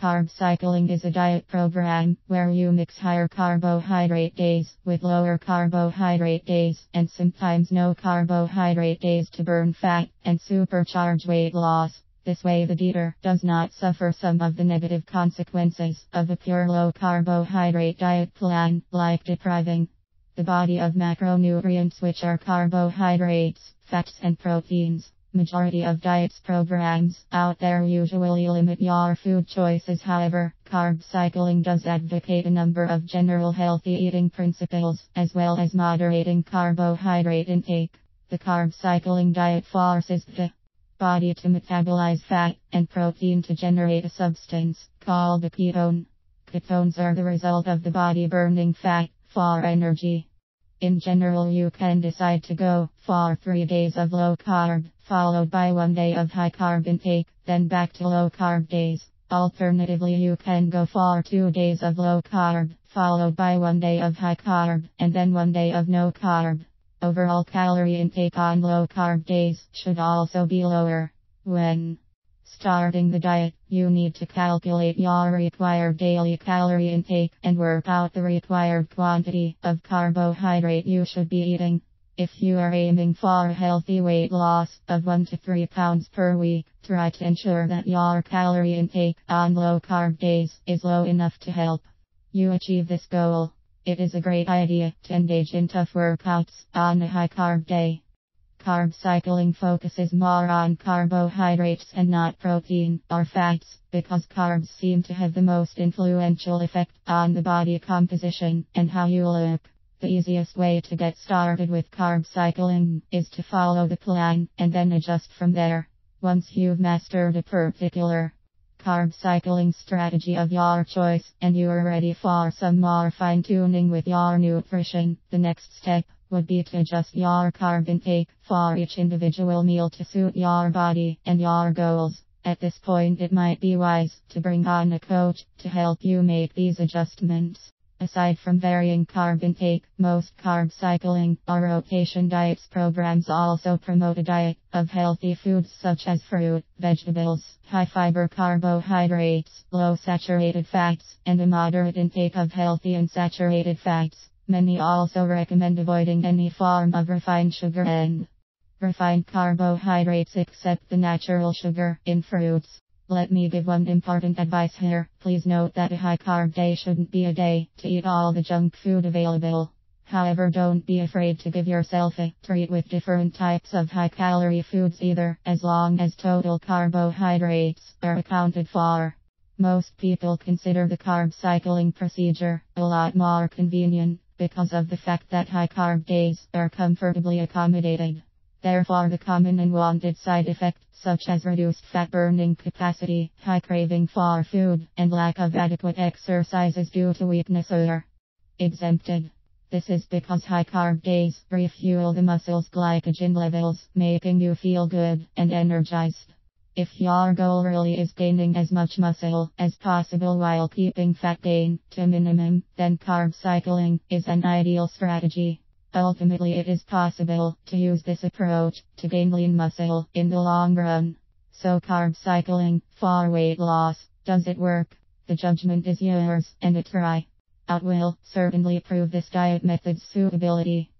Carb cycling is a diet program where you mix higher carbohydrate days with lower carbohydrate days and sometimes no carbohydrate days to burn fat and supercharge weight loss. This way the eater does not suffer some of the negative consequences of a pure low carbohydrate diet plan, like depriving the body of macronutrients, which are carbohydrates, fats and proteins. Majority of diets programs out there usually limit your food choices. However, carb cycling does advocate a number of general healthy eating principles, as well as moderating carbohydrate intake. The carb cycling diet forces the body to metabolize fat and protein to generate a substance called a ketone. Ketones are the result of the body burning fat for energy. In general, you can decide to go for 3 days of low carb, followed by 1 day of high carb intake, then back to low carb days. Alternatively, you can go for 2 days of low carb, followed by 1 day of high carb, and then 1 day of no carb. Overall calorie intake on low carb days should also be lower. When starting the diet, you need to calculate your required daily calorie intake and work out the required quantity of carbohydrate you should be eating. If you are aiming for a healthy weight loss of 1 to 3 pounds per week, try to ensure that your calorie intake on low carb days is low enough to help you achieve this goal. It is a great idea to engage in tough workouts on a high carb day. Carb cycling focuses more on carbohydrates and not protein or fats, because carbs seem to have the most influential effect on the body composition and how you look. The easiest way to get started with carb cycling is to follow the plan and then adjust from there. Once you've mastered a particular carb cycling strategy of your choice and you are ready for some more fine-tuning with your nutrition, the next step would be to adjust your carb intake for each individual meal to suit your body and your goals. At this point, it might be wise to bring on a coach to help you make these adjustments. Aside from varying carb intake, most carb cycling or rotation diets programs also promote a diet of healthy foods such as fruit, vegetables, high fiber carbohydrates, low saturated fats, and a moderate intake of healthy unsaturated fats. Many also recommend avoiding any form of refined sugar and refined carbohydrates except the natural sugar in fruits. Let me give one important advice here. Please note that a high carb day shouldn't be a day to eat all the junk food available. However, don't be afraid to give yourself a treat with different types of high calorie foods either, as long as total carbohydrates are accounted for. Most people consider the carb cycling procedure a lot more convenient because of the fact that high carb days are comfortably accommodated. Therefore, the common and wanted side effects, such as reduced fat burning capacity, high craving for food, and lack of adequate exercises due to weakness, are exempted. This is because high carb days refuel the muscle's glycogen levels, making you feel good and energized. If your goal really is gaining as much muscle as possible while keeping fat gain to a minimum, then carb cycling is an ideal strategy. Ultimately, it is possible to use this approach to gain lean muscle in the long run. So carb cycling for weight loss, does it work? The judgment is yours, and a try out will certainly prove this diet method's suitability.